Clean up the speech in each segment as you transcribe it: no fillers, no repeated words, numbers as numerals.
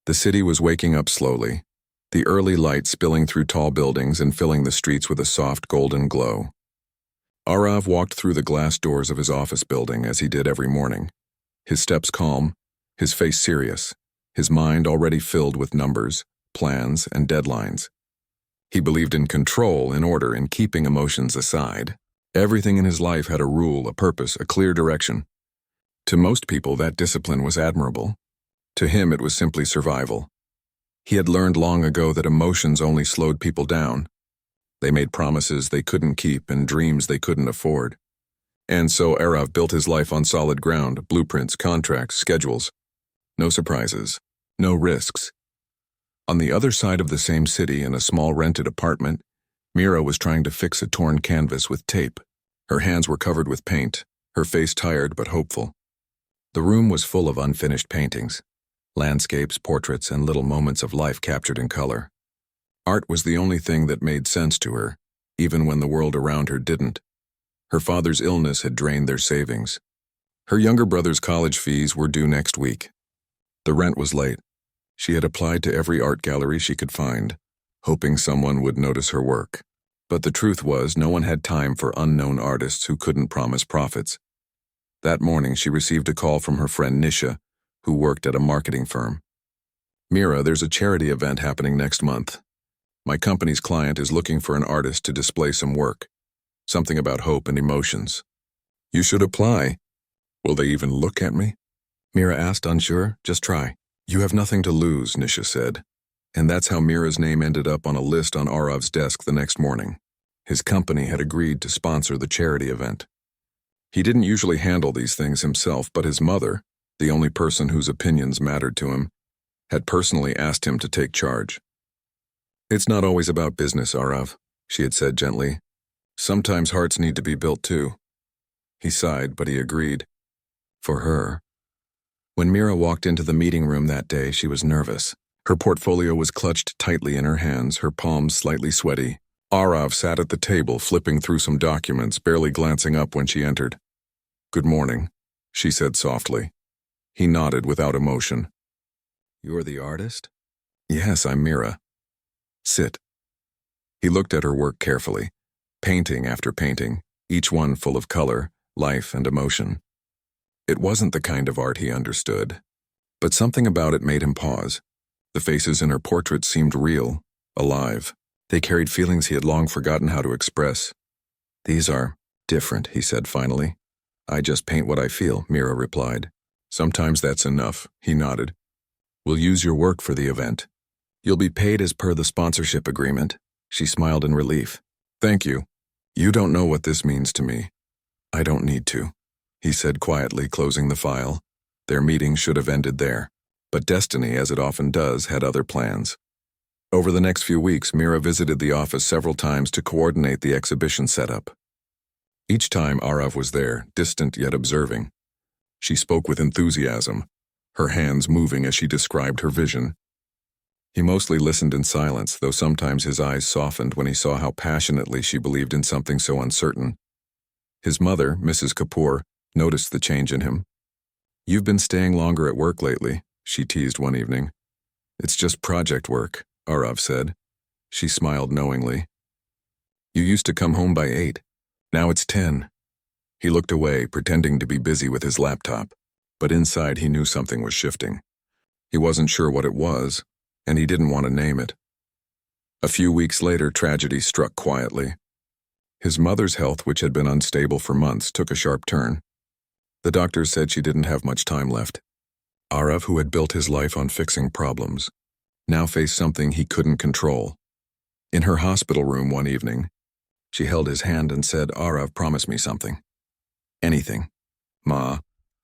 The city was waking up slowly, the early light spilling through tall buildings and filling the streets with a soft golden glow. Arav walked through the glass doors of his office building as he did every morning, his steps calm, his face serious, his mind already filled with numbers, plans, and deadlines. He believed in control, in order, in keeping emotions aside. Everything in his life had a rule, a purpose, a clear direction. To most people, that discipline was admirable. To him, it was simply survival. He had learned long ago that emotions only slowed people down. They made promises they couldn't keep and dreams they couldn't afford. And so Arav built his life on solid ground, blueprints, contracts, schedules. No surprises, no risks. On the other side of the same city, in a small rented apartment, Mira was trying to fix a torn canvas with tape. Her hands were covered with paint, her face tired but hopeful. The room was full of unfinished paintings, landscapes, portraits, and little moments of life captured in color. Art was the only thing that made sense to her, even when the world around her didn't. Her father's illness had drained their savings. Her younger brother's college fees were due next week. The rent was late. She had applied to every art gallery she could find, hoping someone would notice her work. But the truth was, no one had time for unknown artists who couldn't promise profits. That morning, she received a call from her friend Nisha, who worked at a marketing firm. "Mira, there's a charity event happening next month. My company's client is looking for an artist to display some work. Something about hope and emotions. You should apply." "Will they even look at me?" Mira asked, unsure. "Just try. You have nothing to lose," Nisha said. And that's how Mira's name ended up on a list on Arav's desk the next morning. His company had agreed to sponsor the charity event. He didn't usually handle these things himself, but his mother, the only person whose opinions mattered to him, had personally asked him to take charge. "It's not always about business, Arav," she had said gently. "Sometimes hearts need to be built too." He sighed, but he agreed. For her. When Mira walked into the meeting room that day, she was nervous. Her portfolio was clutched tightly in her hands, her palms slightly sweaty. Arav sat at the table, flipping through some documents, barely glancing up when she entered. "Good morning," she said softly. He nodded without emotion. "You're the artist?" "Yes, I'm Mira." "Sit." He looked at her work carefully, painting after painting, each one full of color, life, and emotion. It wasn't the kind of art he understood, but something about it made him pause. The faces in her portraits seemed real, alive. They carried feelings he had long forgotten how to express. "These are different," he said finally. "I just paint what I feel," Mira replied. "Sometimes that's enough," he nodded. "We'll use your work for the event. You'll be paid as per the sponsorship agreement." She smiled in relief. "Thank you. You don't know what this means to me." "I don't need to," he said quietly, closing the file. Their meeting should have ended there, but destiny, as it often does, had other plans. Over the next few weeks, Mira visited the office several times to coordinate the exhibition setup. Each time Arav was there, distant yet observing. She spoke with enthusiasm, her hands moving as she described her vision. He mostly listened in silence, though sometimes his eyes softened when he saw how passionately she believed in something so uncertain. His mother, Mrs. Kapoor, noticed the change in him. "You've been staying longer at work lately," she teased one evening. "It's just project work," Arav said. She smiled knowingly. "You used to come home by 8. Now it's 10. He looked away, pretending to be busy with his laptop, but inside he knew something was shifting. He wasn't sure what it was, and he didn't want to name it. A few weeks later, tragedy struck quietly. His mother's health, which had been unstable for months, took a sharp turn. The doctors said she didn't have much time left. Arav, who had built his life on fixing problems, now faced something he couldn't control. In her hospital room one evening, she held his hand and said, "Arav, promise me something. Anything. Ma,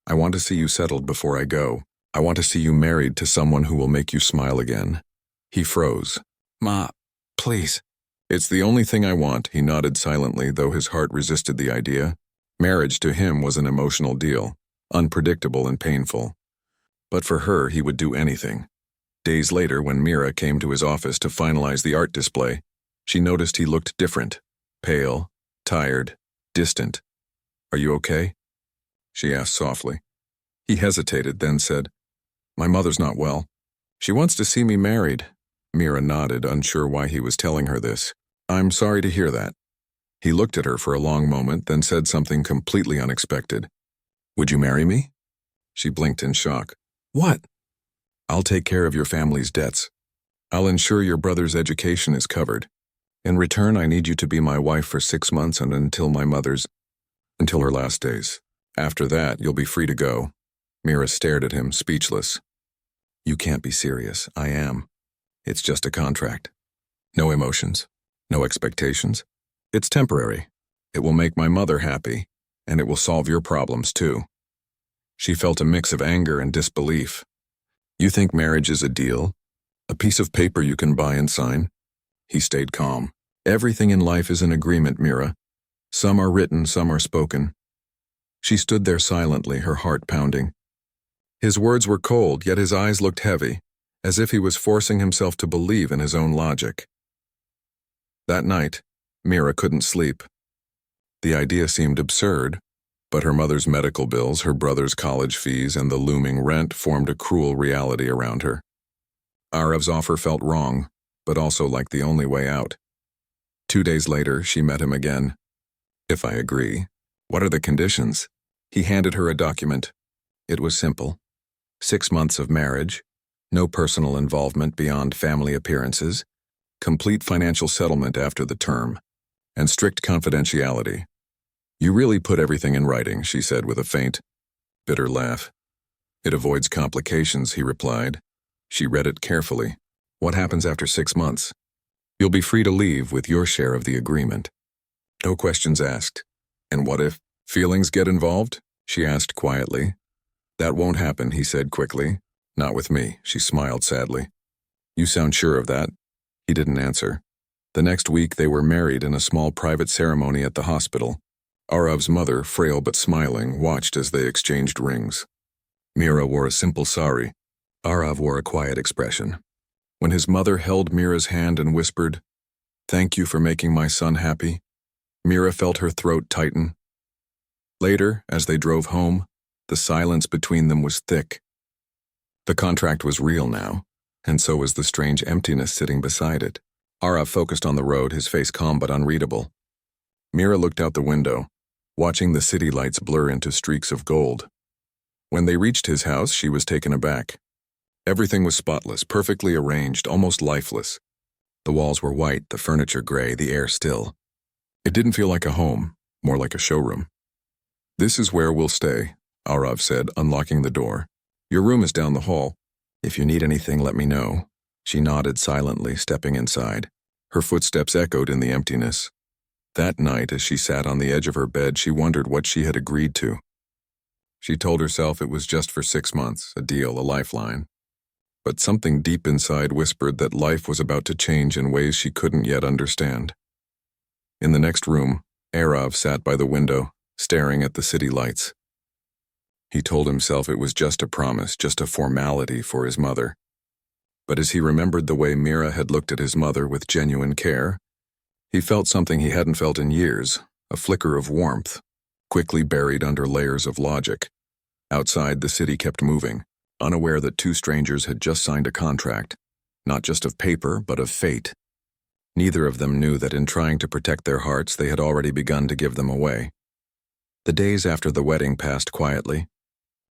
I want to see you settled before I go. I want to see you married to someone who will make you smile again." He froze. "Ma, please." "It's the only thing I want," he nodded silently, though his heart resisted the idea. Marriage to him was an emotional deal, unpredictable and painful. But for her, he would do anything. Days later, when Mira came to his office to finalize the art display, she noticed he looked different, pale, tired, distant. "Are you okay?" she asked softly. He hesitated, then said, "My mother's not well." She wants to see me married. Mira nodded, unsure why he was telling her this. I'm sorry to hear that. He looked at her for a long moment, then said something completely unexpected. Would you marry me? She blinked in shock. What? I'll take care of your family's debts. I'll ensure your brother's education is covered. In return, I need you to be my wife for 6 months and until her last days. After that, you'll be free to go. Mira stared at him, speechless. You can't be serious. I am. It's just a contract. No emotions. No expectations. It's temporary. It will make my mother happy, and it will solve your problems too. She felt a mix of anger and disbelief. You think marriage is a deal? A piece of paper you can buy and sign? He stayed calm. Everything in life is an agreement, Mira. Some are written, some are spoken. She stood there silently, her heart pounding. His words were cold, yet his eyes looked heavy, as if he was forcing himself to believe in his own logic. That night, Mira couldn't sleep. The idea seemed absurd, but her mother's medical bills, her brother's college fees, and the looming rent formed a cruel reality around her. Arev's offer felt wrong, but also like the only way out. 2 days later, she met him again. If I agree, what are the conditions? He handed her a document. It was simple. 6 months of marriage, no personal involvement beyond family appearances, complete financial settlement after the term, and strict confidentiality. You really put everything in writing, she said with a faint, bitter laugh. It avoids complications, he replied. She read it carefully. What happens after 6 months? You'll be free to leave with your share of the agreement. No questions asked. And what if feelings get involved? She asked quietly. That won't happen, he said quickly. Not with me, she smiled sadly. You sound sure of that? He didn't answer. The next week they were married in a small private ceremony at the hospital. Arev's mother, frail but smiling, watched as they exchanged rings. Mira wore a simple sari. Arev wore a quiet expression. When his mother held Mira's hand and whispered, "Thank you for making my son happy," Mira felt her throat tighten. Later, as they drove home, the silence between them was thick. The contract was real now, and so was the strange emptiness sitting beside it. Arev focused on the road, his face calm but unreadable. Mira looked out the window, watching the city lights blur into streaks of gold. When they reached his house, she was taken aback. Everything was spotless, perfectly arranged, almost lifeless. The walls were white, the furniture gray, the air still. It didn't feel like a home, more like a showroom. This is where we'll stay, Arev said, unlocking the door. Your room is down the hall. If you need anything, let me know. She nodded silently, stepping inside. Her footsteps echoed in the emptiness. That night, as she sat on the edge of her bed, she wondered what she had agreed to. She told herself it was just for 6 months, a deal, a lifeline. But something deep inside whispered that life was about to change in ways she couldn't yet understand. In the next room, Arev sat by the window, staring at the city lights. He told himself it was just a promise, just a formality for his mother. But as he remembered the way Mira had looked at his mother with genuine care, he felt something he hadn't felt in years, a flicker of warmth, quickly buried under layers of logic. Outside, the city kept moving, unaware that 2 strangers had just signed a contract, not just of paper, but of fate. Neither of them knew that in trying to protect their hearts, they had already begun to give them away. The days after the wedding passed quietly.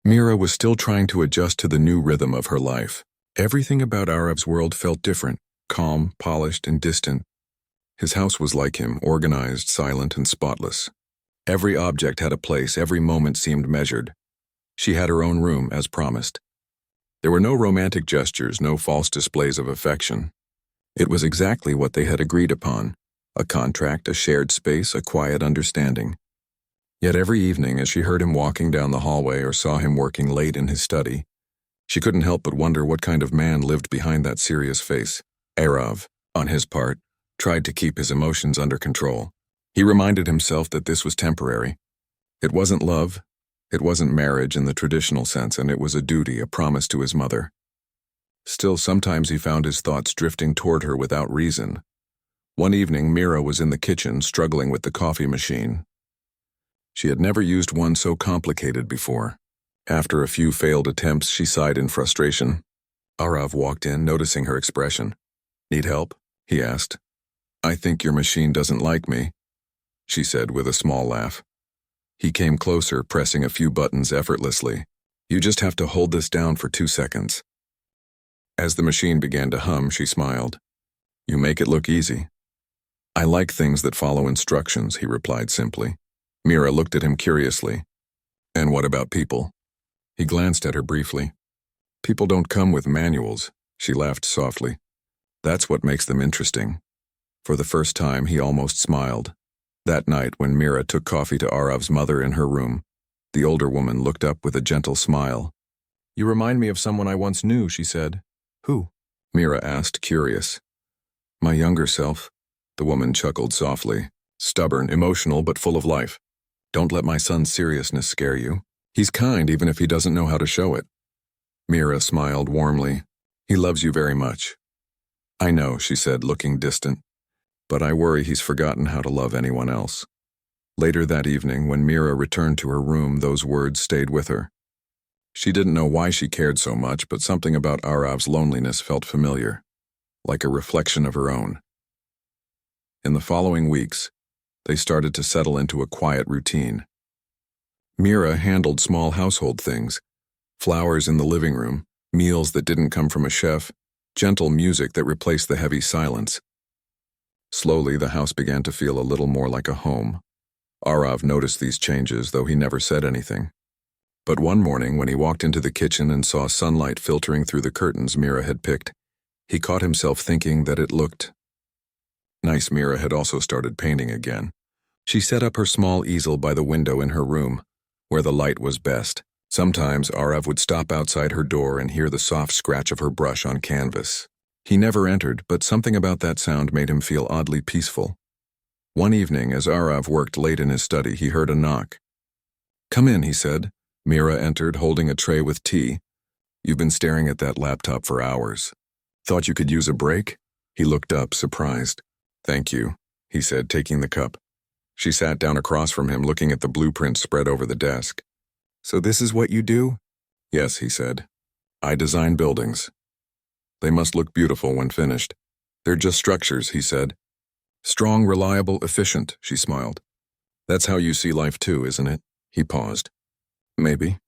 Mira was still trying to adjust to the new rhythm of her life. Everything about Arev's world felt different, calm, polished, and distant. His house was like him, organized, silent, and spotless. Every object had a place, every moment seemed measured. She had her own room, as promised. There were no romantic gestures, no false displays of affection. It was exactly what they had agreed upon, a contract, a shared space, a quiet understanding. Yet every evening, as she heard him walking down the hallway or saw him working late in his study, she couldn't help but wonder what kind of man lived behind that serious face. Arev, on his part, tried to keep his emotions under control. He reminded himself that this was temporary. It wasn't love, it wasn't marriage in the traditional sense, and it was a duty, a promise to his mother. Still, sometimes he found his thoughts drifting toward her without reason. One evening, Mira was in the kitchen, struggling with the coffee machine. She had never used one so complicated before. After a few failed attempts, she sighed in frustration. Arav walked in, noticing her expression. "Need help?" he asked. "I think your machine doesn't like me," she said with a small laugh. He came closer, pressing a few buttons effortlessly. "You just have to hold this down for 2 seconds." As the machine began to hum, she smiled. "You make it look easy." "I like things that follow instructions," he replied simply. Mira looked at him curiously. "And what about people?" He glanced at her briefly. "People don't come with manuals," she laughed softly. "That's what makes them interesting." For the first time, he almost smiled. That night, when Mira took coffee to Arav's mother in her room, the older woman looked up with a gentle smile. "You remind me of someone I once knew," she said. "Who?" Mira asked, curious. "My younger self," the woman chuckled softly. "Stubborn, emotional, but full of life. Don't let my son's seriousness scare you. He's kind even if he doesn't know how to show it." Mira smiled warmly. "He loves you very much." "I know," she said, looking distant. "But I worry he's forgotten how to love anyone else." Later that evening, when Mira returned to her room, those words stayed with her. She didn't know why she cared so much, but something about Arav's loneliness felt familiar, like a reflection of her own. In the following weeks, they started to settle into a quiet routine. Mira handled small household things: flowers in the living room, meals that didn't come from a chef, gentle music that replaced the heavy silence. Slowly, the house began to feel a little more like a home. Arav noticed these changes, though he never said anything. But one morning, when he walked into the kitchen and saw sunlight filtering through the curtains Mira had picked, he caught himself thinking that it looked nice. Mira had also started painting again. She set up her small easel by the window in her room, where the light was best. Sometimes Arav would stop outside her door and hear the soft scratch of her brush on canvas. He never entered, but something about that sound made him feel oddly peaceful. One evening, as Arav worked late in his study, he heard a knock. "Come in," he said. Mira entered, holding a tray with tea. "You've been staring at that laptop for hours. Thought you could use a break?" He looked up, surprised. "Thank you," he said, taking the cup. She sat down across from him, looking at the blueprint spread over the desk. "So this is what you do?" "Yes," he said. "I design buildings. They must look beautiful when finished. They're just structures," he said. "Strong, reliable, efficient," she smiled. "That's how you see life too, isn't it?" He paused. "Maybe."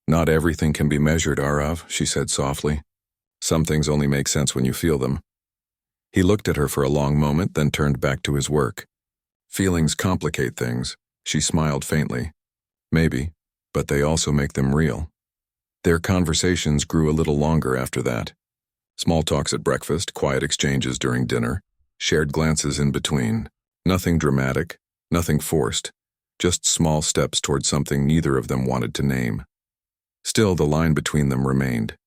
"Not everything can be measured, Arav," she said softly. "Some things only make sense when you feel them." He looked at her for a long moment, then turned back to his work. "Feelings complicate things," she smiled faintly. "Maybe, but they also make them real." Their conversations grew a little longer after that. Small talks at breakfast, quiet exchanges during dinner, shared glances in between. Nothing dramatic, nothing forced. Just small steps toward something neither of them wanted to name. Still, the line between them remained.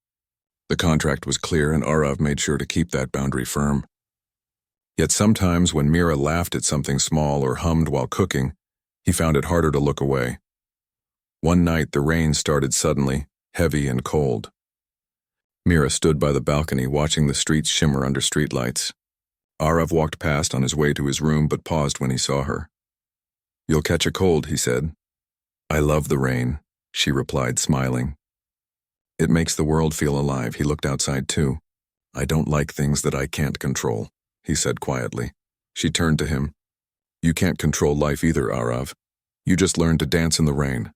The contract was clear, and Arav made sure to keep that boundary firm. Yet sometimes, when Mira laughed at something small or hummed while cooking, he found it harder to look away. One night, the rain started suddenly, heavy and cold. Mira stood by the balcony, watching the streets shimmer under streetlights. Arav walked past on his way to his room, but paused when he saw her. "You'll catch a cold," he said. "I love the rain," she replied, smiling. "It makes the world feel alive." He looked outside too. "I don't like things that I can't control," he said quietly. She turned to him. "You can't control life either, Arav. You just learn to dance in the rain."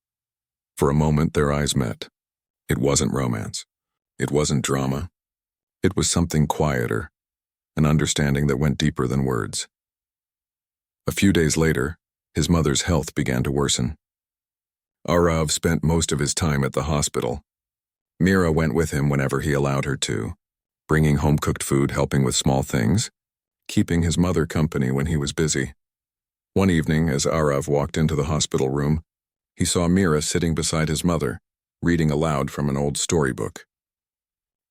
For a moment, their eyes met. It wasn't romance. It wasn't drama. It was something quieter, an understanding that went deeper than words. A few days later, his mother's health began to worsen. Arav spent most of his time at the hospital. Mira went with him whenever he allowed her to, bringing home-cooked food, helping with small things, keeping his mother company when he was busy. One evening, as Arav walked into the hospital room, he saw Mira sitting beside his mother, reading aloud from an old storybook.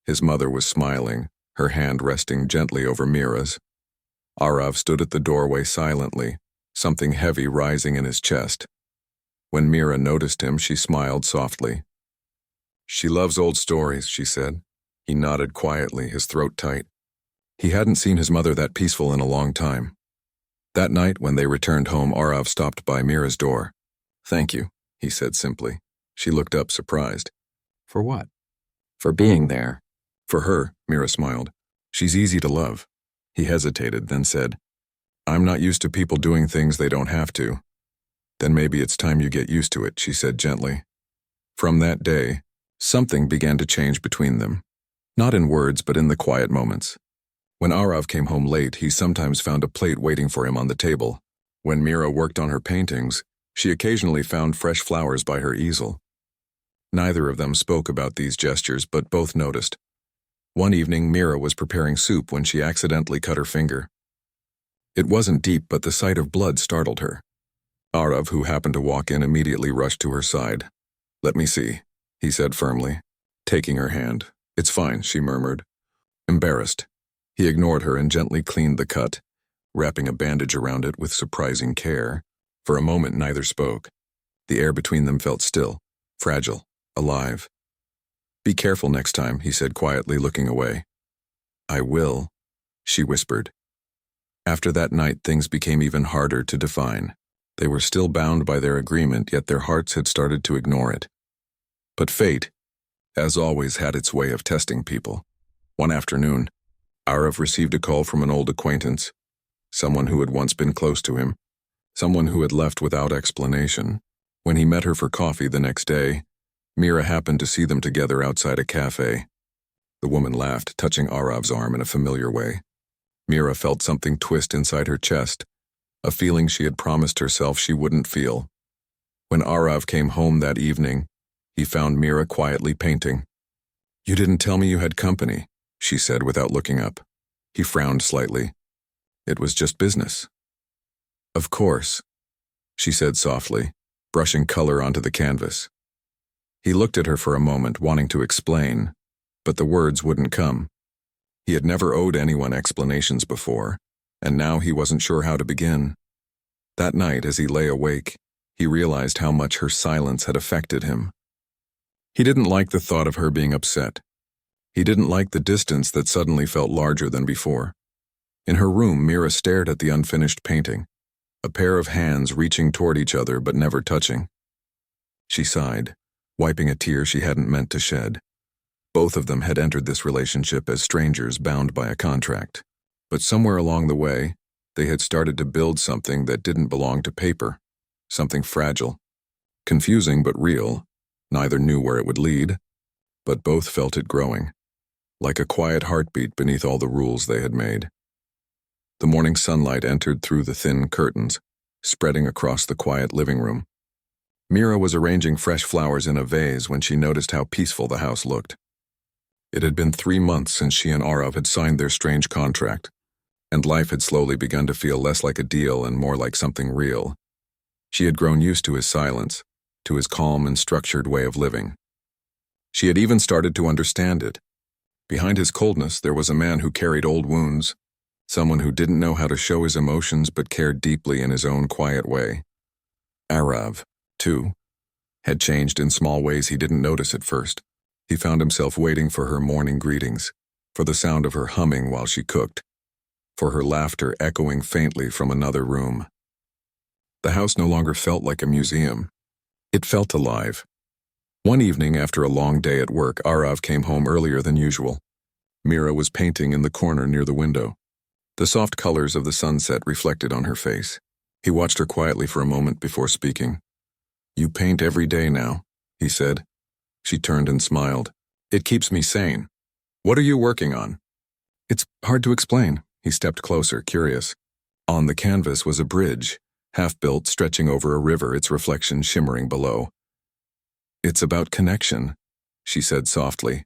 His mother was smiling, her hand resting gently over Mira's. Arav stood at the doorway silently, something heavy rising in his chest. When Mira noticed him, she smiled softly. "She loves old stories," she said. He nodded quietly, his throat tight. He hadn't seen his mother that peaceful in a long time. That night, when they returned home, Arav stopped by Mira's door. "Thank you," he said simply. She looked up, surprised. "For what?" "For being there. For her, Mira smiled. She's easy to love. He hesitated, then said, I'm not used to people doing things they don't have to. Then maybe it's time you get used to it, she said gently. From that day, something began to change between them. Not in words, but in the quiet moments. When Arav came home late, he sometimes found a plate waiting for him on the table. When Mira worked on her paintings, she occasionally found fresh flowers by her easel. Neither of them spoke about these gestures, but both noticed. One evening, Mira was preparing soup when she accidentally cut her finger. It wasn't deep, but the sight of blood startled her. Arav, who happened to walk in, immediately rushed to her side. Let me see, he said firmly, taking her hand. It's fine, she murmured. Embarrassed, he ignored her and gently cleaned the cut, wrapping a bandage around it with surprising care. For a moment, neither spoke. The air between them felt still, fragile, alive. Be careful next time, he said quietly, looking away. I will, she whispered. After that night, things became even harder to define. They were still bound by their agreement, yet their hearts had started to ignore it. But fate, as always, had its way of testing people. One afternoon, Arav received a call from an old acquaintance, someone who had once been close to him, someone who had left without explanation. When he met her for coffee the next day, Mira happened to see them together outside a cafe. The woman laughed, touching Arav's arm in a familiar way. Mira felt something twist inside her chest, a feeling she had promised herself she wouldn't feel. When Arav came home that evening, he found Mira quietly painting. You didn't tell me you had company, she said without looking up. He frowned slightly. It was just business. Of course, she said softly, brushing color onto the canvas. He looked at her for a moment, wanting to explain, but the words wouldn't come. He had never owed anyone explanations before, and now he wasn't sure how to begin. That night, as he lay awake, he realized how much her silence had affected him. He didn't like the thought of her being upset. He didn't like the distance that suddenly felt larger than before. In her room, Mira stared at the unfinished painting, a pair of hands reaching toward each other but never touching. She sighed, wiping a tear she hadn't meant to shed. Both of them had entered this relationship as strangers bound by a contract. But somewhere along the way, they had started to build something that didn't belong to paper, something fragile. Confusing but real. Neither knew where it would lead, but both felt it growing, like a quiet heartbeat beneath all the rules they had made. The morning sunlight entered through the thin curtains, spreading across the quiet living room. Mira was arranging fresh flowers in a vase when she noticed how peaceful the house looked. It had been 3 months since she and Arav had signed their strange contract, and life had slowly begun to feel less like a deal and more like something real. She had grown used to his silence, to his calm and structured way of living. She had even started to understand it. Behind his coldness, there was a man who carried old wounds, someone who didn't know how to show his emotions but cared deeply in his own quiet way. Arav, too, had changed in small ways he didn't notice at first. He found himself waiting for her morning greetings, for the sound of her humming while she cooked, for her laughter echoing faintly from another room. The house no longer felt like a museum. It felt alive. One evening, after a long day at work, Arav came home earlier than usual. Mira was painting in the corner near the window. The soft colors of the sunset reflected on her face. He watched her quietly for a moment before speaking. You paint every day now, he said. She turned and smiled. It keeps me sane. What are you working on? It's hard to explain. He stepped closer, curious. On the canvas was a bridge, half-built, stretching over a river, its reflection shimmering below. It's about connection, she said softly.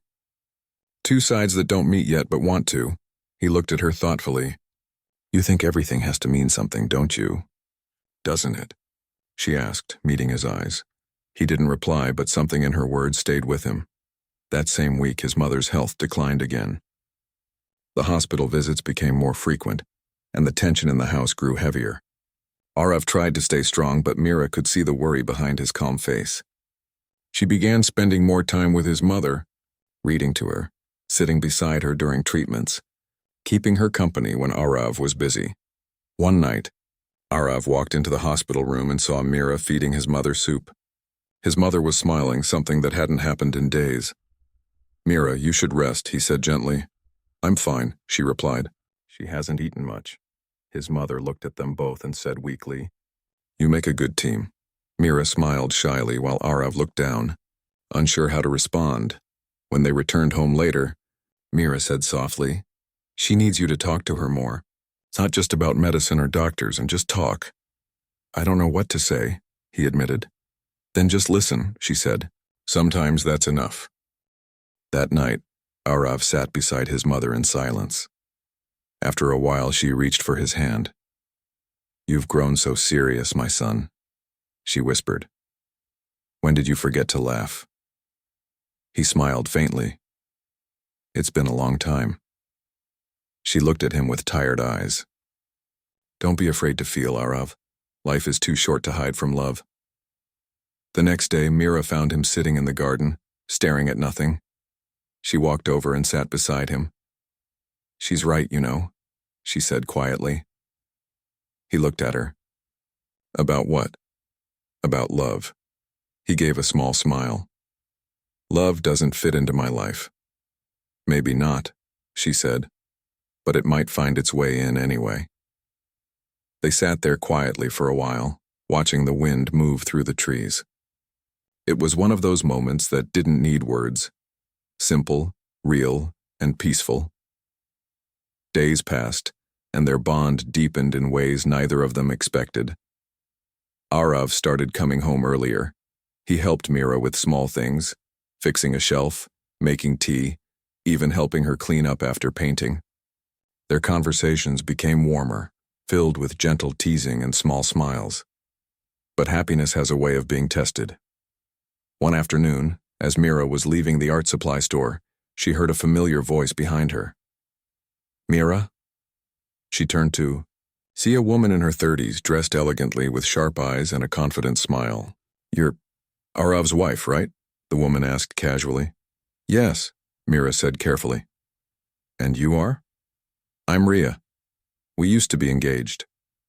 Two sides that don't meet yet but want to. He looked at her thoughtfully. You think everything has to mean something, don't you? Doesn't it? She asked, meeting his eyes. He didn't reply, but something in her words stayed with him. That same week, his mother's health declined again. The hospital visits became more frequent, and the tension in the house grew heavier. Arav tried to stay strong, but Mira could see the worry behind his calm face. She began spending more time with his mother, reading to her, sitting beside her during treatments, keeping her company when Arav was busy. One night, Arav walked into the hospital room and saw Mira feeding his mother soup. His mother was smiling, something that hadn't happened in days. Mira, you should rest, he said gently. I'm fine, she replied. She hasn't eaten much. His mother looked at them both and said weakly, You make a good team. Mira smiled shyly while Arav looked down, unsure how to respond. When they returned home later, Mira said softly, She needs you to talk to her more. It's not just about medicine or doctors, and just talk. I don't know what to say, he admitted. Then just listen, she said. Sometimes that's enough. That night, Arav sat beside his mother in silence. After a while, she reached for his hand. You've grown so serious, my son, she whispered. When did you forget to laugh? He smiled faintly. It's been a long time. She looked at him with tired eyes. Don't be afraid to feel, Arav. Life is too short to hide from love. The next day, Mira found him sitting in the garden, staring at nothing. She walked over and sat beside him. She's right, you know, she said quietly. He looked at her. About what? About love. He gave a small smile. Love doesn't fit into my life. Maybe not, she said, but it might find its way in anyway. They sat there quietly for a while, watching the wind move through the trees. It was one of those moments that didn't need words. Simple, real, and peaceful. Days passed, and their bond deepened in ways neither of them expected. Arav started coming home earlier. He helped Mira with small things, fixing a shelf, making tea, even helping her clean up after painting. Their conversations became warmer, filled with gentle teasing and small smiles. But happiness has a way of being tested. One afternoon, as Mira was leaving the art supply store, she heard a familiar voice behind her. Mira? She turned to see a woman in her 30s dressed elegantly with sharp eyes and a confident smile. You're Arav's wife, right? The woman asked casually. Yes, Mira said carefully. And you are? I'm Ria. We used to be engaged.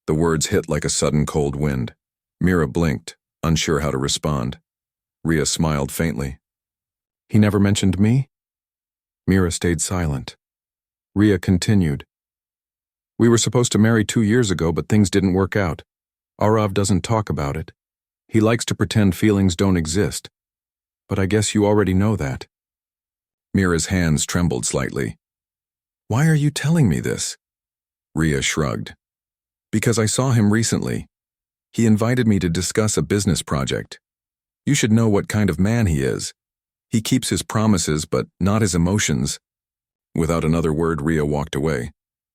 The words hit like a sudden cold wind. Mira blinked, unsure how to respond. Ria smiled faintly. He never mentioned me? Mira stayed silent. Ria continued. We were supposed to marry 2 years ago, but things didn't work out. Arav doesn't talk about it. He likes to pretend feelings don't exist. But I guess you already know that. Mira's hands trembled slightly. Why are you telling me this? Ria shrugged. Because I saw him recently. He invited me to discuss a business project. You should know what kind of man he is. He keeps his promises, but not his emotions. Without another word, Ria walked away,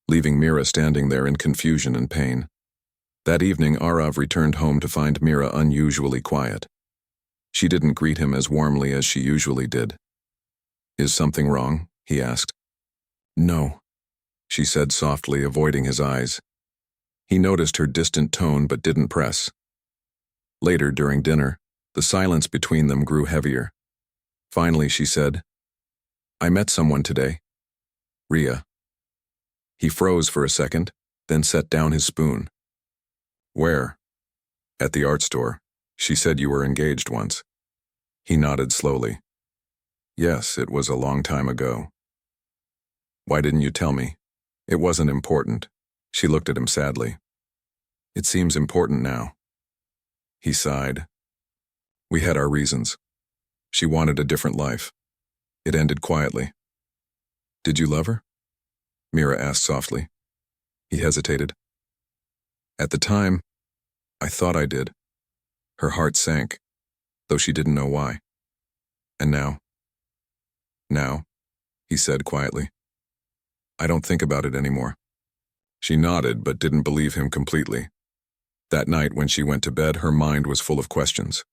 leaving Mira standing there in confusion and pain. That evening, Arav returned home to find Mira unusually quiet. She didn't greet him as warmly as she usually did. Is something wrong? He asked. No, she said softly, avoiding his eyes. He noticed her distant tone but didn't press. Later, during dinner, the silence between them grew heavier. Finally, she said, I met someone today. Ria. He froze for a second, then set down his spoon. Where? At the art store. She said you were engaged once. He nodded slowly. Yes, it was a long time ago. Why didn't you tell me? It wasn't important. She looked at him sadly. It seems important now. He sighed. We had our reasons. She wanted a different life. It ended quietly. Did you love her? Mira asked softly. He hesitated. At the time, I thought I did. Her heart sank, though she didn't know why. And now? Now, he said quietly. I don't think about it anymore. She nodded but didn't believe him completely. That night when she went to bed, her mind was full of questions.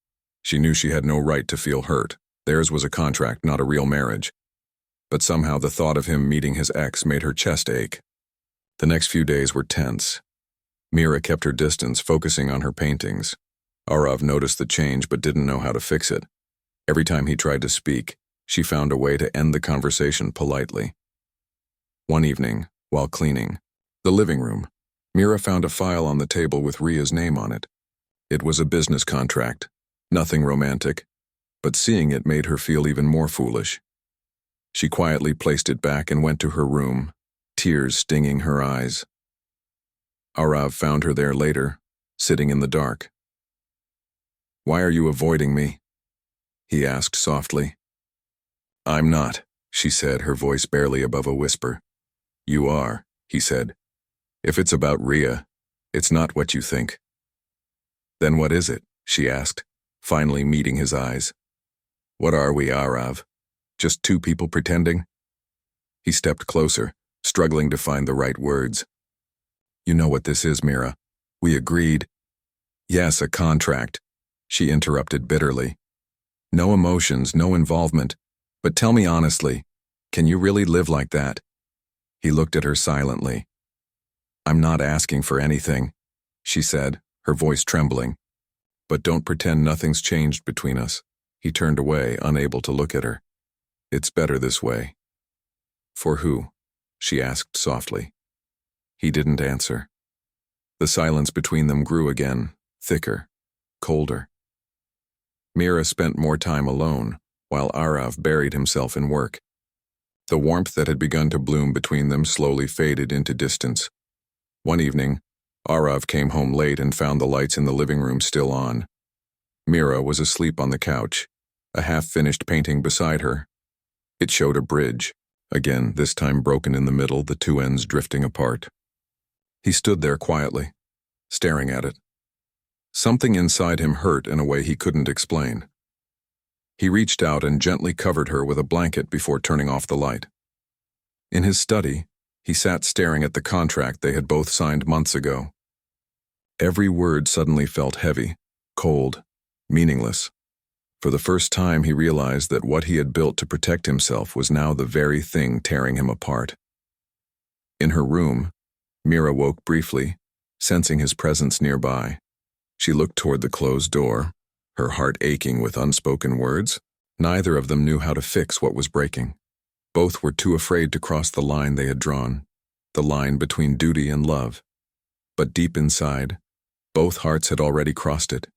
She knew she had no right to feel hurt. Theirs was a contract, not a real marriage. But somehow the thought of him meeting his ex made her chest ache. The next few days were tense. Mira kept her distance, focusing on her paintings. Arav noticed the change but didn't know how to fix it. Every time he tried to speak, she found a way to end the conversation politely. One evening, while cleaning the living room, Mira found a file on the table with Ria's name on it. It was a business contract, nothing romantic, but seeing it made her feel even more foolish. She quietly placed it back and went to her room, tears stinging her eyes. Arav found her there later, sitting in the dark. "Why are you avoiding me?" he asked softly. "I'm not," she said, her voice barely above a whisper. "You are," he said. "If it's about Ria, it's not what you think." "Then what is it?" she asked, finally meeting his eyes. "What are we, Arav? Just two people pretending?" He stepped closer, struggling to find the right words. "You know what this is, Mira. We agreed." "Yes, a contract," she interrupted bitterly. "No emotions, no involvement. But tell me honestly, can you really live like that?" He looked at her silently. "I'm not asking for anything," she said, her voice trembling. "But don't pretend nothing's changed between us." He turned away, unable to look at her. "It's better this way." "For who?" she asked softly. He didn't answer. The silence between them grew again, thicker, colder. Mira spent more time alone, while Arav buried himself in work. The warmth that had begun to bloom between them slowly faded into distance. One evening, Arav came home late and found the lights in the living room still on. Mira was asleep on the couch, a half-finished painting beside her. It showed a bridge, again, this time broken in the middle, the two ends drifting apart. He stood there quietly, staring at it. Something inside him hurt in a way he couldn't explain. He reached out and gently covered her with a blanket before turning off the light. In his study, he sat staring at the contract they had both signed months ago. Every word suddenly felt heavy, cold, meaningless. For the first time, he realized that what he had built to protect himself was now the very thing tearing him apart. In her room, Mira woke briefly, sensing his presence nearby. She looked toward the closed door, her heart aching with unspoken words. Neither of them knew how to fix what was breaking. Both were too afraid to cross the line they had drawn, the line between duty and love. But deep inside, both hearts had already crossed it.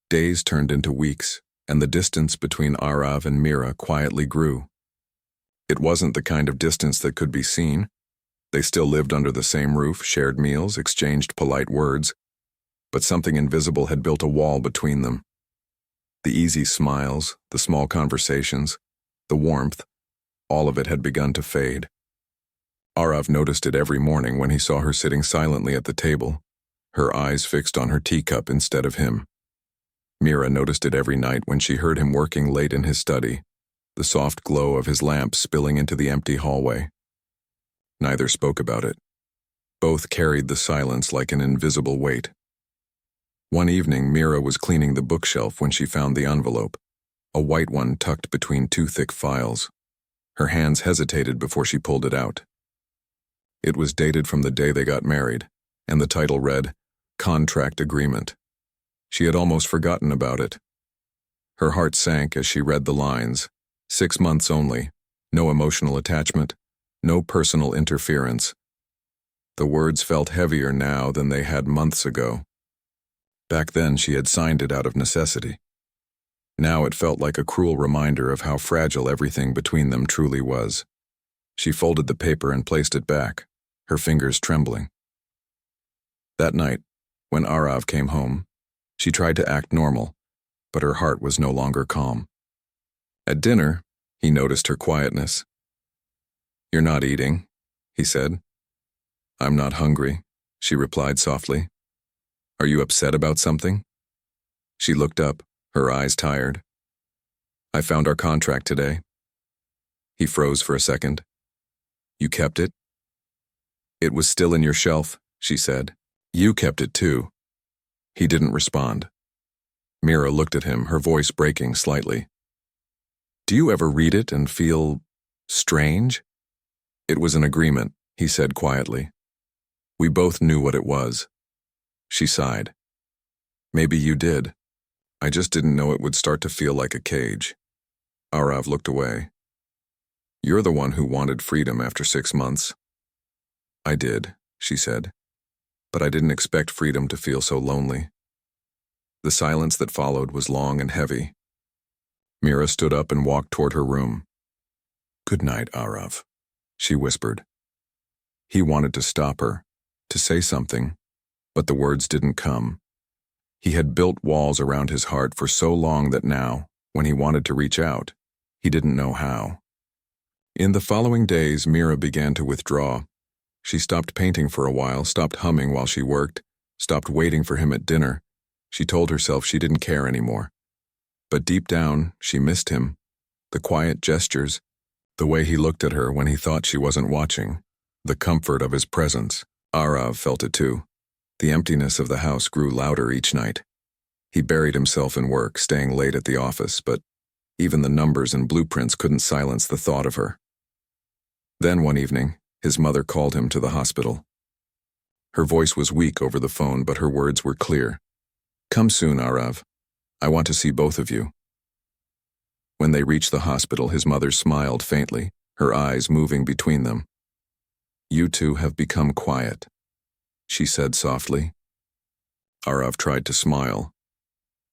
Days turned into weeks, and the distance between Arav and Mira quietly grew. It wasn't the kind of distance that could be seen. They still lived under the same roof, shared meals, exchanged polite words, but something invisible had built a wall between them. The easy smiles, the small conversations, the warmth, all of it had begun to fade. Arav noticed it every morning when he saw her sitting silently at the table, her eyes fixed on her teacup instead of him. Mira noticed it every night when she heard him working late in his study, the soft glow of his lamp spilling into the empty hallway. Neither spoke about it. Both carried the silence like an invisible weight. One evening, Mira was cleaning the bookshelf when she found the envelope, a white one tucked between two thick files. Her hands hesitated before she pulled it out. It was dated from the day they got married, and the title read, "Contract Agreement." She had almost forgotten about it. Her heart sank as she read the lines. 6 months only, no emotional attachment, no personal interference. The words felt heavier now than they had months ago. Back then, she had signed it out of necessity. Now it felt like a cruel reminder of how fragile everything between them truly was. She folded the paper and placed it back, her fingers trembling. That night, when Arav came home, she tried to act normal, but her heart was no longer calm. At dinner, he noticed her quietness. "You're not eating," he said. "I'm not hungry," she replied softly. "Are you upset about something?" She looked up, her eyes tired. "I found our contract today." He froze for a second. "You kept it?" "It was still in your shelf," she said. "You kept it too." He didn't respond. Mira looked at him, her voice breaking slightly. "Do you ever read it and feel strange?" "It was an agreement," he said quietly. "We both knew what it was." She sighed. "Maybe you did. I just didn't know it would start to feel like a cage." Arav looked away. "You're the one who wanted freedom after 6 months." "I did," she said. "But I didn't expect freedom to feel so lonely." The silence that followed was long and heavy. Mira stood up and walked toward her room. "Good night, Arav," she whispered. He wanted to stop her, to say something, but the words didn't come. He had built walls around his heart for so long that now, when he wanted to reach out, he didn't know how. In the following days, Mira began to withdraw. She stopped painting for a while, stopped humming while she worked, stopped waiting for him at dinner. She told herself she didn't care anymore. But deep down, she missed him. The quiet gestures, the way he looked at her when he thought she wasn't watching, the comfort of his presence. Arav felt it too. The emptiness of the house grew louder each night. He buried himself in work, staying late at the office, but even the numbers and blueprints couldn't silence the thought of her. Then one evening, his mother called him to the hospital. Her voice was weak over the phone, but her words were clear. "Come soon, Arav. I want to see both of you." When they reached the hospital, his mother smiled faintly, her eyes moving between them. "You two have become quiet," she said softly. Arav tried to smile.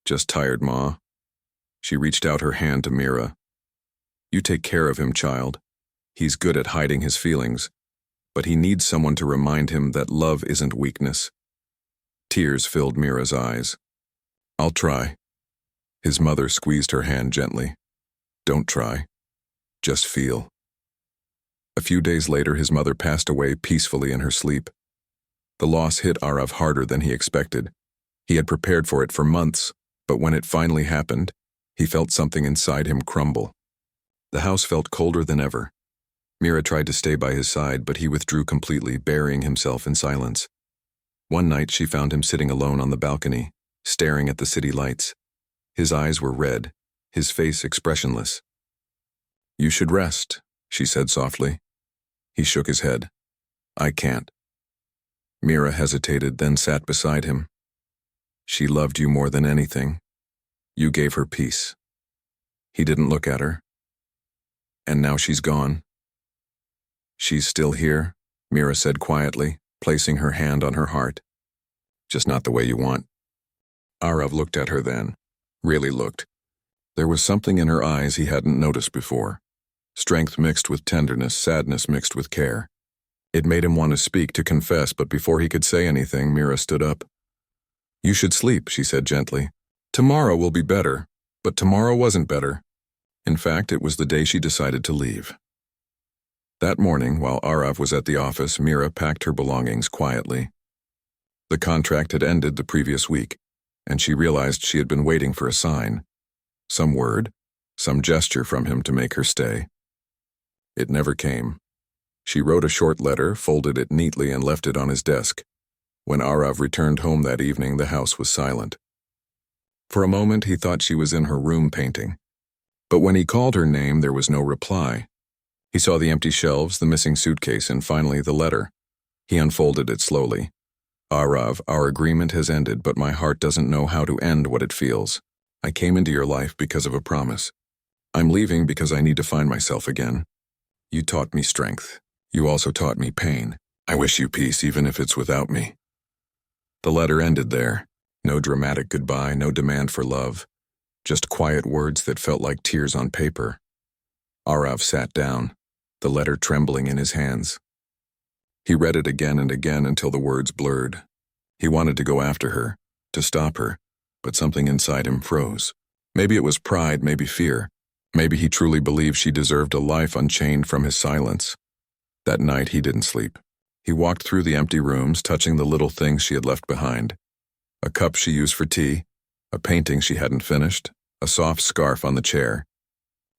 "Just tired, Ma." She reached out her hand to Mira. "You take care of him, child. He's good at hiding his feelings, but he needs someone to remind him that love isn't weakness." Tears filled Mira's eyes. "I'll try." His mother squeezed her hand gently. "Don't try. Just feel." A few days later, his mother passed away peacefully in her sleep. The loss hit Arav harder than he expected. He had prepared for it for months, but when it finally happened, he felt something inside him crumble. The house felt colder than ever. Mira tried to stay by his side, but he withdrew completely, burying himself in silence. One night, she found him sitting alone on the balcony, staring at the city lights. His eyes were red, his face expressionless. "You should rest," she said softly. He shook his head. "I can't." Mira hesitated, then sat beside him. "She loved you more than anything. You gave her peace." He didn't look at her. "And now she's gone." "She's still here," Mira said quietly, placing her hand on her heart. "Just not the way you want." Arav looked at her then, really looked. There was something in her eyes he hadn't noticed before. Strength mixed with tenderness, sadness mixed with care. It made him want to speak, to confess, but before he could say anything, Mira stood up. "You should sleep," she said gently. "Tomorrow will be better." But tomorrow wasn't better. In fact, it was the day she decided to leave. That morning, while Arav was at the office, Mira packed her belongings quietly. The contract had ended the previous week, and she realized she had been waiting for a sign. Some word, some gesture from him to make her stay. It never came. She wrote a short letter, folded it neatly, and left it on his desk. When Arav returned home that evening, the house was silent. For a moment, he thought she was in her room painting. But when he called her name, there was no reply. He saw the empty shelves, the missing suitcase, and finally the letter. He unfolded it slowly. "Arav, our agreement has ended, but my heart doesn't know how to end what it feels. I came into your life because of a promise. I'm leaving because I need to find myself again. You taught me strength. You also taught me pain. I wish you peace, even if it's without me." The letter ended there. No dramatic goodbye, no demand for love. Just quiet words that felt like tears on paper. Arav sat down, the letter trembling in his hands. He read it again and again until the words blurred. He wanted to go after her, to stop her, but something inside him froze. Maybe it was pride, maybe fear. Maybe he truly believed she deserved a life unchained from his silence. That night he didn't sleep. He walked through the empty rooms, touching the little things she had left behind. A cup she used for tea, a painting she hadn't finished, a soft scarf on the chair.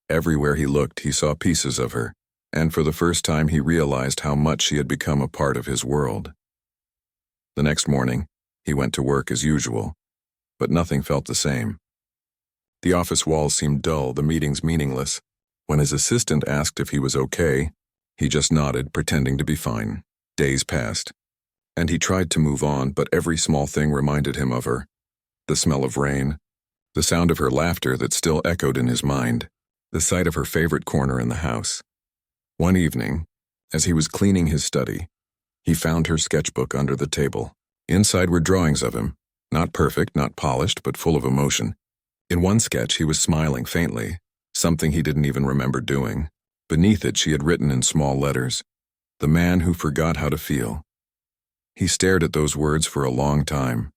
Everywhere he looked, he saw pieces of her, and for the first time he realized how much she had become a part of his world. The next morning, he went to work as usual, but nothing felt the same. The office walls seemed dull, the meetings meaningless. When his assistant asked if he was okay, he just nodded, pretending to be fine. Days passed, and he tried to move on, but every small thing reminded him of her. The smell of rain, the sound of her laughter that still echoed in his mind, the sight of her favorite corner in the house. One evening, as he was cleaning his study, he found her sketchbook under the table. Inside were drawings of him, not perfect, not polished, but full of emotion. In one sketch, he was smiling faintly, something he didn't even remember doing. Beneath it she had written in small letters, "The man who forgot how to feel." He stared at those words for a long time.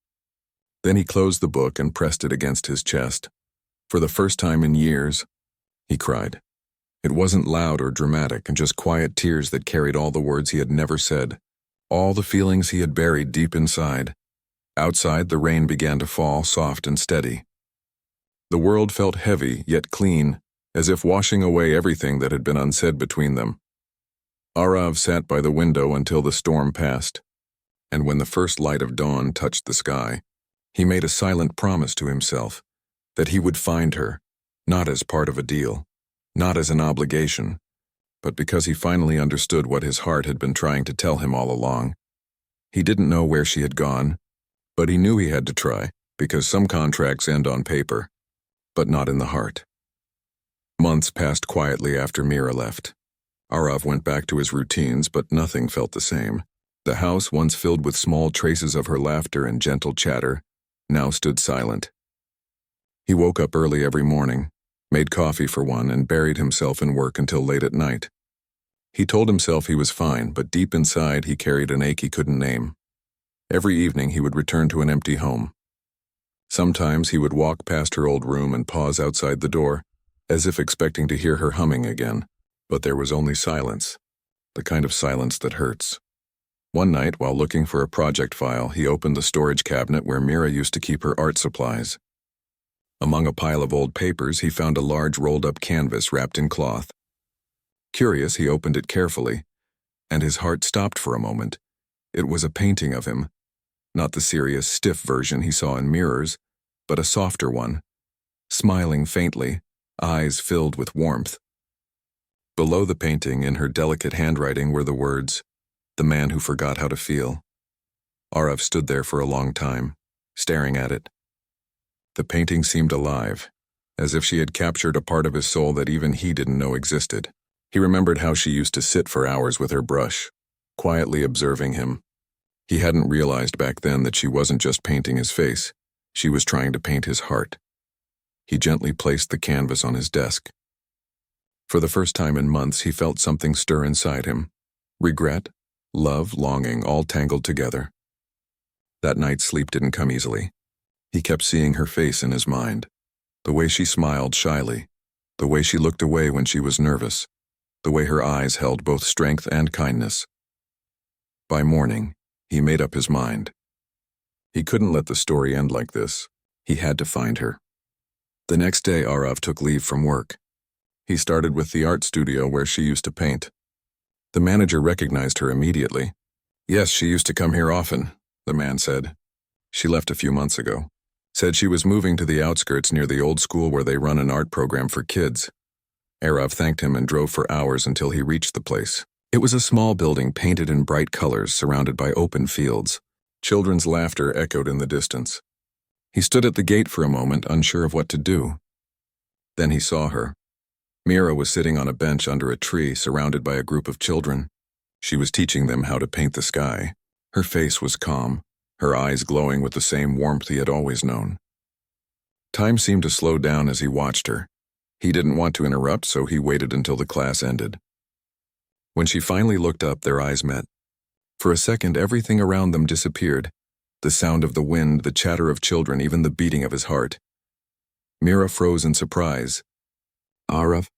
Then he closed the book and pressed it against his chest. For the first time in years, he cried. It wasn't loud or dramatic, and just quiet tears that carried all the words he had never said, all the feelings he had buried deep inside. Outside, the rain began to fall, soft and steady. The world felt heavy, yet clean, as if washing away everything that had been unsaid between them. Arav sat by the window until the storm passed, and when the first light of dawn touched the sky, he made a silent promise to himself that he would find her, not as part of a deal, not as an obligation, but because he finally understood what his heart had been trying to tell him all along. He didn't know where she had gone, but he knew he had to try, because some contracts end on paper, but not in the heart. Months passed quietly after Mira left. Arav went back to his routines, but nothing felt the same. The house, once filled with small traces of her laughter and gentle chatter, now stood silent. He woke up early every morning, made coffee for one, and buried himself in work until late at night. He told himself he was fine, but deep inside he carried an ache he couldn't name. Every evening he would return to an empty home. Sometimes he would walk past her old room and pause outside the door, as if expecting to hear her humming again. But there was only silence, the kind of silence that hurts. One night, while looking for a project file, he opened the storage cabinet where Mira used to keep her art supplies. Among a pile of old papers, he found a large rolled-up canvas wrapped in cloth. Curious, he opened it carefully, and his heart stopped for a moment. It was a painting of him, not the serious, stiff version he saw in mirrors, but a softer one, smiling faintly, eyes filled with warmth. Below the painting, in her delicate handwriting, were the words, "The man who forgot how to feel." Arav stood there for a long time, staring at it. The painting seemed alive, as if she had captured a part of his soul that even he didn't know existed. He remembered how she used to sit for hours with her brush, quietly observing him. He hadn't realized back then that she wasn't just painting his face, she was trying to paint his heart. He gently placed the canvas on his desk. For the first time in months, he felt something stir inside him. Regret, love, longing, all tangled together. That night, sleep didn't come easily. He kept seeing her face in his mind. The way she smiled shyly, the way she looked away when she was nervous, the way her eyes held both strength and kindness. By morning, he made up his mind. He couldn't let the story end like this. He had to find her. The next day, Arav took leave from work. He started with the art studio where she used to paint. The manager recognized her immediately. "Yes, she used to come here often," the man said. "She left a few months ago. Said she was moving to the outskirts near the old school where they run an art program for kids." Arav thanked him and drove for hours until he reached the place. It was a small building painted in bright colors surrounded by open fields. Children's laughter echoed in the distance. He stood at the gate for a moment, unsure of what to do. Then he saw her. Mira was sitting on a bench under a tree, surrounded by a group of children. She was teaching them how to paint the sky. Her face was calm, her eyes glowing with the same warmth he had always known. Time seemed to slow down as he watched her. He didn't want to interrupt, so he waited until the class ended. When she finally looked up, their eyes met. For a second, everything around them disappeared. The sound of the wind, the chatter of children, even the beating of his heart. Mira froze in surprise. "Arav,"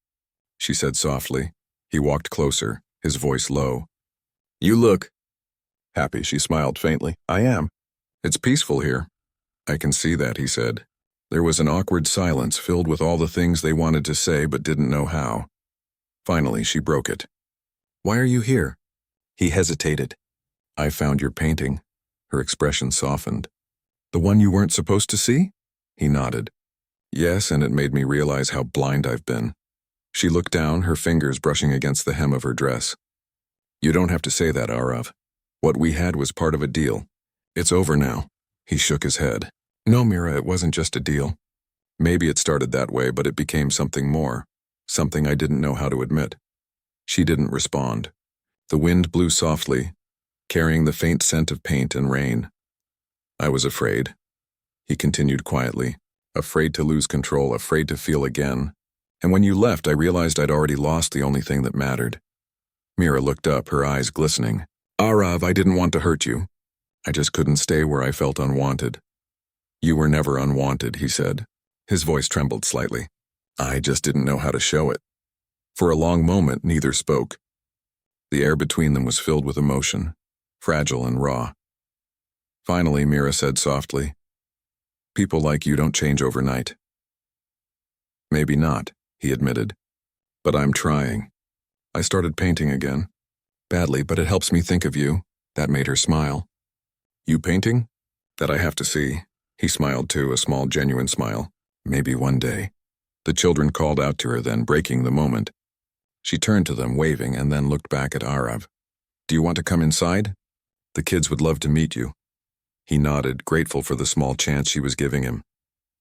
she said softly. He walked closer, his voice low. "You look happy," she smiled faintly. "I am. It's peaceful here." "I can see that," he said. There was an awkward silence filled with all the things they wanted to say but didn't know how. Finally, she broke it. "Why are you here?" He hesitated. "I found your painting." Her expression softened. "The one you weren't supposed to see?" He nodded. "Yes, and it made me realize how blind I've been." She looked down, her fingers brushing against the hem of her dress. "You don't have to say that, Arav. What we had was part of a deal. It's over now." He shook his head. "No, Mira, it wasn't just a deal. Maybe it started that way, but it became something more, something I didn't know how to admit." She didn't respond. The wind blew softly, carrying the faint scent of paint and rain. "I was afraid," he continued quietly. "Afraid to lose control, afraid to feel again. And when you left, I realized I'd already lost the only thing that mattered. Mira looked up, her eyes glistening. Arav, I didn't want to hurt you. I just couldn't stay where I felt unwanted. You were never unwanted, he said. His voice trembled slightly. I just didn't know how to show it. For a long moment, neither spoke. The air between them was filled with emotion, fragile and raw. Finally, Mira said softly, people like you don't change overnight. Maybe not, he admitted. But I'm trying. I started painting again. Badly, but it helps me think of you. That made her smile. You painting? That I have to see. He smiled too, a small, genuine smile. Maybe one day. The children called out to her then, breaking the moment. She turned to them, waving, and then looked back at Arav. Do you want to come inside? The kids would love to meet you. He nodded, grateful for the small chance she was giving him.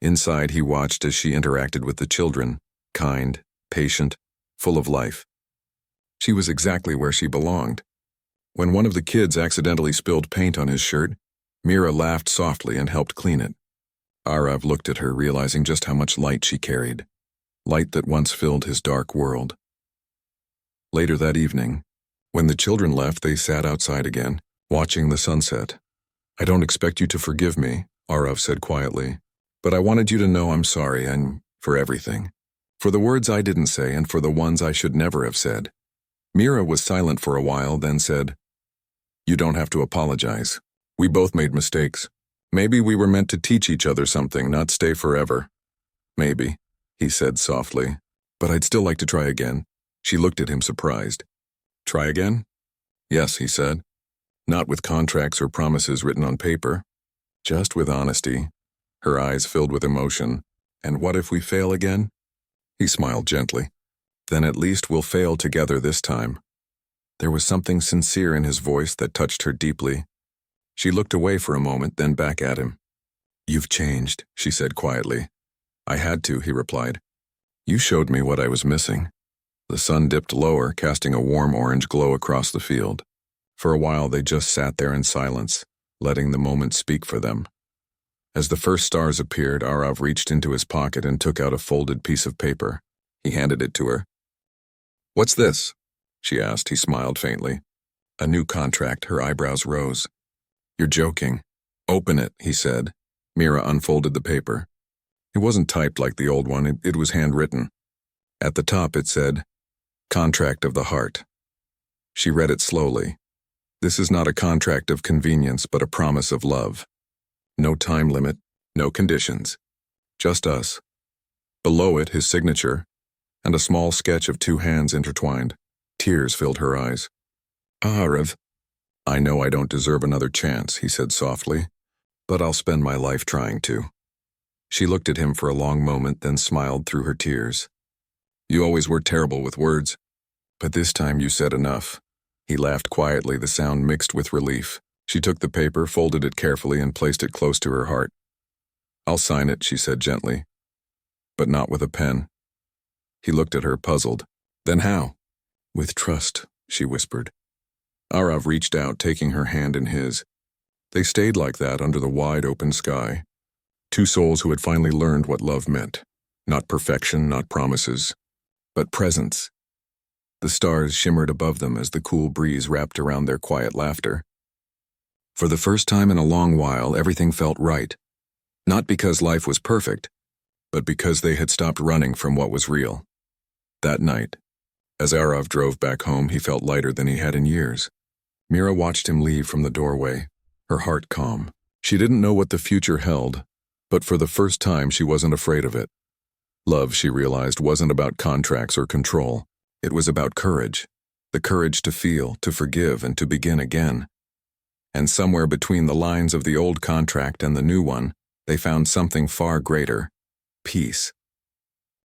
Inside, he watched as she interacted with the children, kind, patient, full of life. She was exactly where she belonged. When one of the kids accidentally spilled paint on his shirt, Mira laughed softly and helped clean it. Arav looked at her, realizing just how much light she carried. Light that once filled his dark world. Later that evening, when the children left, they sat outside again, watching the sunset. I don't expect you to forgive me, Arav said quietly, but I wanted you to know I'm sorry and for everything. For the words I didn't say and for the ones I should never have said. Mira was silent for a while, then said, You don't have to apologize. We both made mistakes. Maybe we were meant to teach each other something, not stay forever. Maybe, he said softly, but I'd still like to try again. She looked at him surprised. Try again? Yes, he said. Not with contracts or promises written on paper. Just with honesty. Her eyes filled with emotion. And what if we fail again? He smiled gently. Then at least we'll fail together this time. There was something sincere in his voice that touched her deeply. She looked away for a moment, then back at him. You've changed, she said quietly. I had to, he replied. You showed me what I was missing. The sun dipped lower, casting a warm orange glow across the field. For a while they just sat there in silence, letting the moment speak for them. As the first stars appeared, Arav reached into his pocket and took out a folded piece of paper. He handed it to her. What's this? She asked. He smiled faintly. A new contract. Her eyebrows rose. You're joking. Open it, he said. Mira unfolded the paper. It wasn't typed like the old one. It was handwritten. At the top it said, Contract of the Heart. She read it slowly. This is not a contract of convenience, but a promise of love. No time limit, no conditions. Just us. Below it, his signature, and a small sketch of two hands intertwined. Tears filled her eyes. Arav. I know I don't deserve another chance, he said softly, but I'll spend my life trying to. She looked at him for a long moment, then smiled through her tears. You always were terrible with words, but this time you said enough. He laughed quietly, the sound mixed with relief. She took the paper, folded it carefully, and placed it close to her heart. I'll sign it, she said gently, but not with a pen. He looked at her, puzzled. Then how? With trust, she whispered. Arav reached out, taking her hand in his. They stayed like that under the wide open sky. Two souls who had finally learned what love meant. Not perfection, not promises, but presence. The stars shimmered above them as the cool breeze wrapped around their quiet laughter. For the first time in a long while, everything felt right. Not because life was perfect, but because they had stopped running from what was real. That night, as Arav drove back home, he felt lighter than he had in years. Mira watched him leave from the doorway, her heart calm. She didn't know what the future held, but for the first time she wasn't afraid of it. Love, she realized, wasn't about contracts or control. It was about courage. The courage to feel, to forgive, and to begin again. And somewhere between the lines of the old contract and the new one, they found something far greater. Peace.